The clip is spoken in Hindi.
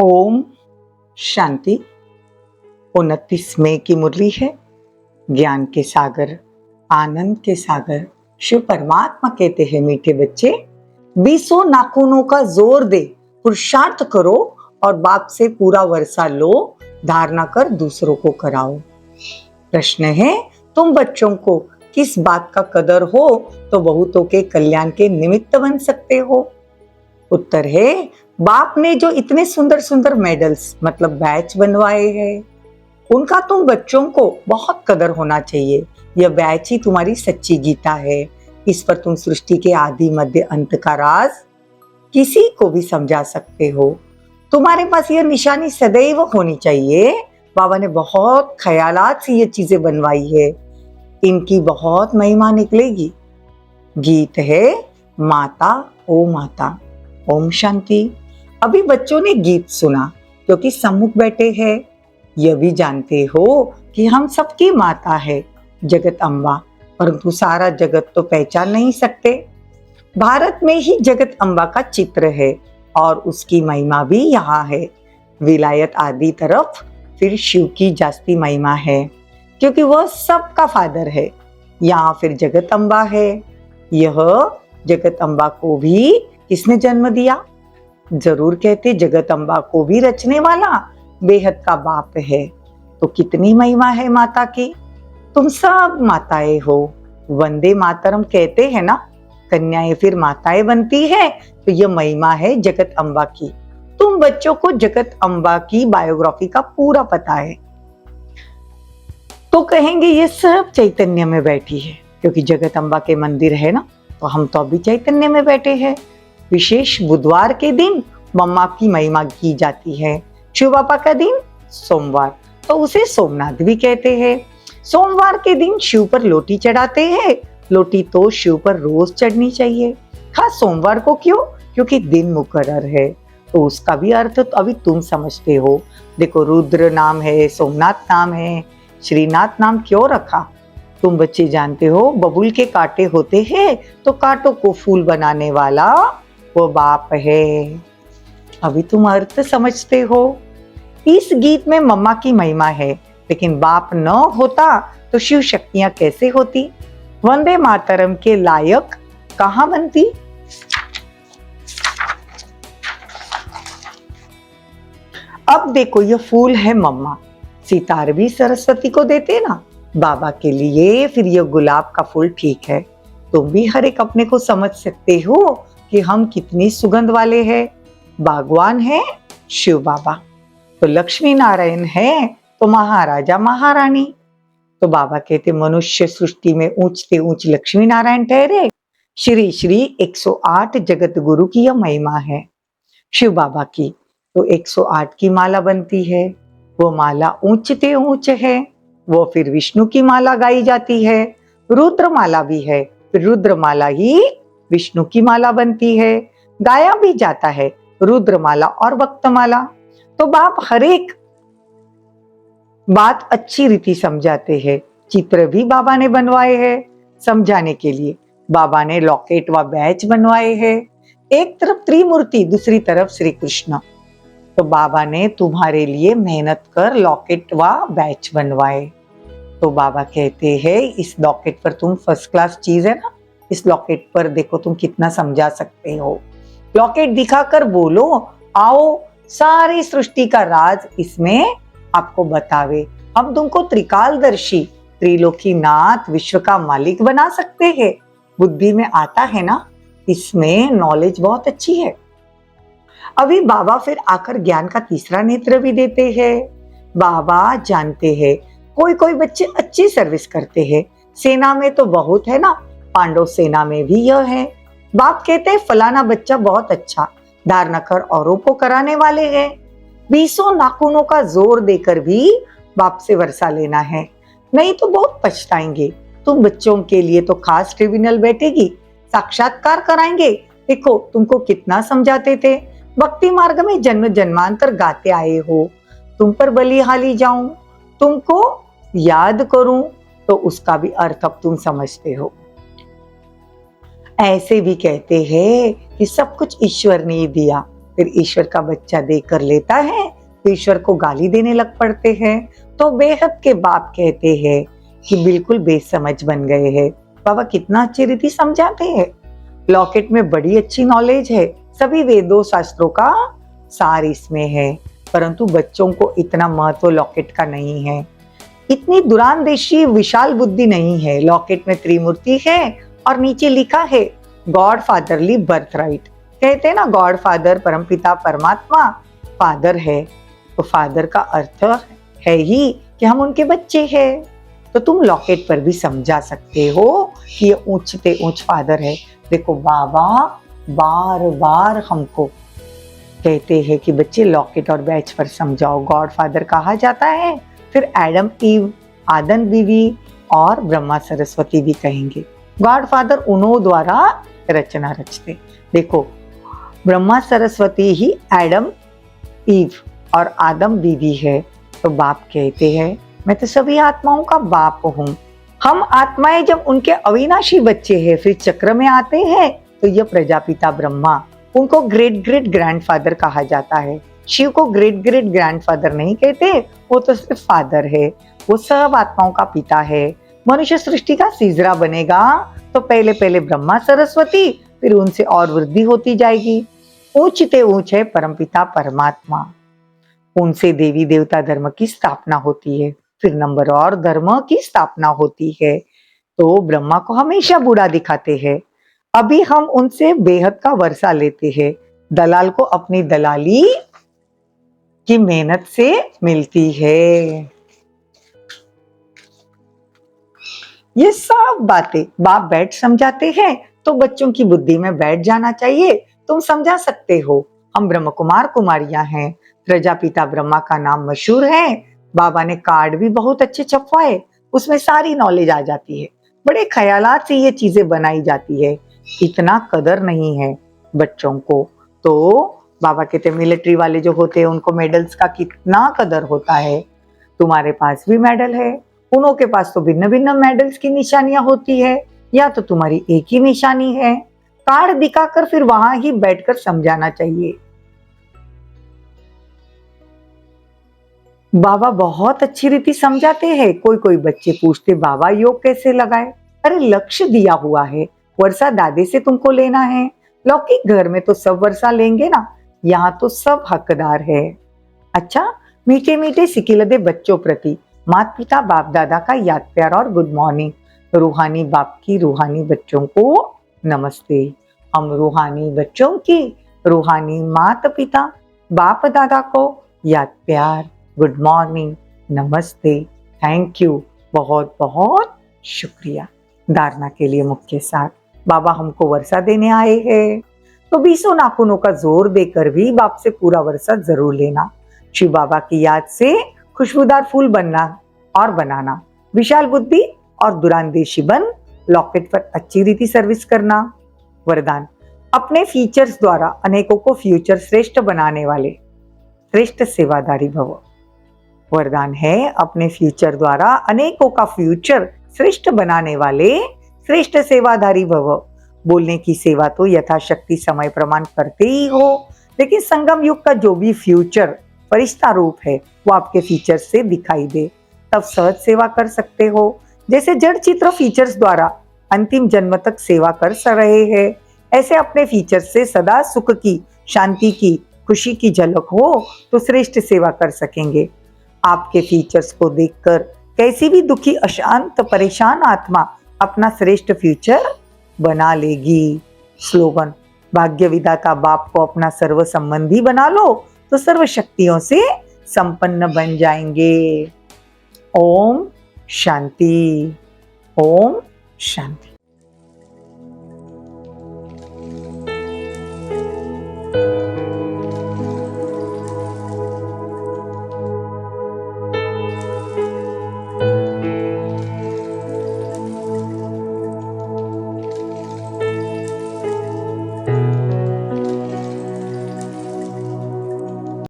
ओम शांति। 29 मई की मुरली है। ज्ञान के सागर, आनंद के सागर शिव परमात्मा कहते हैं, मीठे बच्चे 20 नाखूनों का जोर दे, पुरुषार्थ करो और बाप से पूरा वर्षा लो, धारणा कर दूसरों को कराओ। प्रश्न है, तुम बच्चों को किस बात का कदर हो तो बहुतों के कल्याण के निमित्त बन सकते हो? उत्तर है, बाप ने जो इतने सुंदर सुंदर मेडल्स मतलब बैच बनवाए हैं, उनका तुम बच्चों को बहुत कदर होना चाहिए। यह बैच ही तुम्हारी सच्ची गीता है। इस पर तुम सृष्टि के आदि मध्य अंत का राज किसी को भी समझा सकते हो। तुम्हारे पास यह निशानी सदैव होनी चाहिए। बाबा ने बहुत ख्यालात से ये चीजें बनवाई है, इनकी बहुत महिमा निकलेगी। गीत है माता ओ माता। ओम शांति। अभी बच्चों ने गीत सुना क्योंकि सम्मुख बैठे हैं। यह भी जानते हो कि हम सबकी माता है जगत अम्बा, परंतु सारा जगत तो पहचान नहीं सकते। भारत में ही जगत अम्बा का चित्र है और उसकी महिमा भी यहाँ है। विलायत आदि तरफ फिर शिव की जास्ती महिमा है क्योंकि वह सबका फादर है। यहाँ फिर जगत अम्बा है। यह जगत अम्बा को भी किसने जन्म दिया? जरूर कहते, जगत अम्बा को भी रचने वाला बेहद का बाप है। तो कितनी महिमा है माता की। तुम सब माताएं हो। वंदे मातरम कहते हैं ना, कन्याएं फिर माताएं बनती है, तो यह महिमा है जगत अम्बा की। तुम बच्चों को जगत अम्बा की बायोग्राफी का पूरा पता है तो कहेंगे ये सब चैतन्य में बैठी है, क्योंकि जगत अम्बा के मंदिर है ना, तो हम तो अभी चैतन्य में बैठे हैं। विशेष बुधवार के दिन मम्मा की महिमा की जाती है। शिव बाबा का दिन सोमवार, तो उसे सोमनाथ भी कहते हैं। सोमवार के दिन शिव पर लोटी चढ़ाते हैं। लोटी तो शिव पर रोज चढ़नी चाहिए। खास सोमवार को क्यों? क्योंकि दिन मुकर्रर है, तो उसका भी अर्थ तो अभी तुम समझते हो। देखो, रुद्र नाम है, सोमनाथ नाम है, श्रीनाथ नाम क्यों रखा? तुम बच्चे जानते हो, बबूल के कांटे होते हैं तो कांटों को फूल बनाने वाला वो बाप है। अभी तुम अर्थ समझते हो। इस गीत में मम्मा की महिमा है, लेकिन बाप न होता तो शिव शक्तियां कैसे होती? वंदे मातरम के लायक कहां बनती? अब देखो, ये फूल है मम्मा, सितार भी सरस्वती को देते ना, बाबा के लिए फिर ये गुलाब का फूल ठीक है। तुम भी हर एक अपने को समझ सकते हो कि हम कितनी सुगंध वाले हैं। बागवान है शिव बाबा, तो लक्ष्मी नारायण है तो महाराजा महारानी। तो बाबा कहते, मनुष्य सृष्टि में ऊंचते ऊंच लक्ष्मी नारायण ठहरे। श्री श्री 108 जगत गुरु की यह महिमा है शिव बाबा की। तो 108 की माला बनती है। वो माला ऊंचते ऊंच है। वो फिर विष्णु की माला गाई जाती है। रुद्र माला भी है, फिर रुद्र माला ही विष्णु की माला बनती है। गाया भी जाता है रुद्र माला और वक्त माला। तो बाप हर एक बात अच्छी रीति समझाते हैं। चित्र भी बाबा ने बनवाए हैं समझाने के लिए। बाबा ने लॉकेट व बैच बनवाए हैं। एक तरफ त्रिमूर्ति, दूसरी तरफ श्री कृष्ण। तो बाबा ने तुम्हारे लिए मेहनत कर लॉकेट व बैच बनवाए। तो बाबा कहते हैं, इस लॉकेट पर तुम फर्स्ट क्लास चीज है ना, इस लॉकेट पर देखो तुम कितना समझा सकते हो। लॉकेट दिखाकर बोलो, आओ सारी सृष्टि का राज इसमें आपको बतावे। हम तुमको त्रिकालदर्शी, त्रिलोकीनाथ, विश्व का मालिक बना सकते हैं। बुद्धि में आता है ना, इसमें नॉलेज बहुत अच्छी है। अभी बाबा फिर आकर ज्ञान का तीसरा नेत्र भी देते हैं। बाबा जानते हैं कोई कोई बच्चे अच्छी सर्विस करते हैं। सेना में तो बहुत है ना, पांडव सेना में भी यह है। बाप कहते हैं फलाना बच्चा बहुत अच्छा धारणा कर औरों को कराने वाले हैं। 20 नाखूनों का जोर देकर भी बाप से वर्षा लेना है, नहीं तो बहुत पछताएंगे। तुम बच्चों के लिए तो खास ट्रिब्यूनल बैठेगी, साक्षात्कार कराएंगे। देखो तुमको कितना समझाते थे। भक्ति मार्ग में जन्म जन्मांतर गाते आए हो। तुम पर बलिहाली जाऊं, तुमको याद करूं, तो उसका भी अर्थ अब तुम समझते हो। ऐसे भी कहते हैं कि सब कुछ ईश्वर ने दिया, फिर ईश्वर का बच्चा देकर लेता है तो ईश्वर को गाली देने लग पड़ते हैं। तो बेहद के बाप कहते हैं कि बिल्कुल बेसमझ बन गए हैं। बाबा कितना अच्छी रीति समझाते हैं। लॉकेट में बड़ी अच्छी नॉलेज है, सभी वेदों शास्त्रों का सार इसमें है, परंतु बच्चों को इतना महत्व लॉकेट का नहीं है, इतनी दुरानदेशी विशाल बुद्धि नहीं है। लॉकेट में त्रिमूर्ति है और नीचे लिखा है गॉड फादरली बर्थ राइट। कहते हैं ना गॉड फादर परमपिता परमात्मा फादर है, तो फादर का अर्थ है ही कि हम उनके बच्चे हैं। तो तुम लॉकेट पर भी समझा सकते हो कि ये ऊंचते ऊंच फादर है। देखो बाबा बार बार हमको कहते हैं कि बच्चे लॉकेट और बैच पर समझाओ। गॉड फादर कहा जाता है, फिर एडम ईव आदम बीवी और ब्रह्मा सरस्वती भी कहेंगे। गॉड फादर उन्हों द्वारा रचना रचते। देखो ब्रह्मा सरस्वती ही एडम ईव और आदम बीवी है, तो बाप कहते हैं मैं तो सभी आत्माओं का बाप हूँ। हम आत्माएं जब उनके अविनाशी बच्चे हैं फिर चक्र में आते हैं, तो यह प्रजापिता ब्रह्मा उनको ग्रेट ग्रेट ग्रैंडफादर कहा जाता है। शिव को ग्रेट ग्रेट ग्रैंडफादर नहीं कहते, वो तो सिर्फ फादर है, वो सब आत्माओं का पिता है। मनुष्य सृष्टि का सीजरा बनेगा तो पहले पहले ब्रह्मा सरस्वती, फिर उनसे और वृद्धि होती जाएगी। ऊंचते ऊंच है परमपिता परमात्मा, उनसे देवी देवता धर्म की स्थापना होती है, फिर नंबर और धर्म की स्थापना होती है। तो ब्रह्मा को हमेशा बुरा दिखाते हैं, अभी हम उनसे बेहद का वर्षा लेते हैं। दलाल को अपनी दलाली की मेहनत से मिलती है। ये सब बातें बाप बैठ समझाते हैं, तो बच्चों की बुद्धि में बैठ जाना चाहिए। तुम समझा सकते हो। हम ब्रह्म कुमार कुमारियां हैं, प्रजापिता ब्रह्मा का नाम मशहूर है। बाबा ने कार्ड भी बहुत अच्छे छपवाए, उसमें सारी नॉलेज आ जाती है। बड़े ख्यालात से ये चीजें बनाई जाती है, इतना कदर नहीं है बच्चों को। तो बाबा कहते मिलिट्री वाले जो होते हैं उनको मेडल्स का कितना कदर होता है। तुम्हारे पास भी मेडल है, उनों के पास तो भिन्न भिन्न मेडल्स की निशानियां होती है, या तो तुम्हारी एक ही निशानी है। कार्ड दिखाकर फिर वहां ही बैठकर समझाना चाहिए। बाबा बहुत अच्छी रीति समझाते हैं। कोई कोई बच्चे पूछते बाबा योग कैसे लगाए। अरे लक्ष्य दिया हुआ है, वर्षा दादे से तुमको लेना है। लौकिक घर में तो सब वर्षा लेंगे ना, यहाँ तो सब हकदार है। अच्छा, मीठे मीठे सिकिलदे बच्चों प्रति माता पिता बाप दादा का याद प्यार और गुड मॉर्निंग। रूहानी बाप की रूहानी बच्चों को नमस्ते। हम रूहानी बच्चों की रूहानी माता पिता बाप दादा को याद प्यार गुड मॉर्निंग नमस्ते थैंक यू बहुत बहुत शुक्रिया। धारणा के लिए मुख्य साथ बाबा हमको वर्षा देने आए हैं, तो 20 नाखूनों का जोर देकर भी बाप से पूरा वर्षा जरूर लेना। शिव बाबा की याद से खुशबूदार फूल बनना और बनाना, विशाल बुद्धि और दुरानदेशी बन लॉकेट पर अच्छी रीति सर्विस करना। वरदान, अपने फीचर्स द्वारा अनेकों को फ्यूचर श्रेष्ठ बनाने वाले श्रेष्ठ सेवादारी भव। वरदान है अपने फ्यूचर द्वारा अनेकों का फ्यूचर श्रेष्ठ बनाने वाले श्रेष्ठ सेवाधारी भव। बोलने की सेवा तो यथाशक्ति समय प्रमाण करते ही हो, लेकिन संगम युग का जो भी फ्यूचर फरिश्ता रूप है वो आपके फीचर से दिखाई दे, तब सहज सेवा कर सकते हो। जैसे जड़ चित्र फीचर्स द्वारा अंतिम जन्म तक सेवा कर रहे हैं, ऐसे अपने फीचर से सदा सुख की, शांति की, खुशी की झलक हो तो श्रेष्ठ सेवा कर सकेंगे। आपके फीचर्स को देखकर कैसी भी दुखी, अशांत, परेशान आत्मा अपना श्रेष्ठ फ्यूचर बना लेगी। स्लोगन, भाग्य विधाता बाप को अपना सर्व संबंधी बना लो तो सर्व शक्तियों से संपन्न बन जाएंगे। ओम शांति, ओम शांति।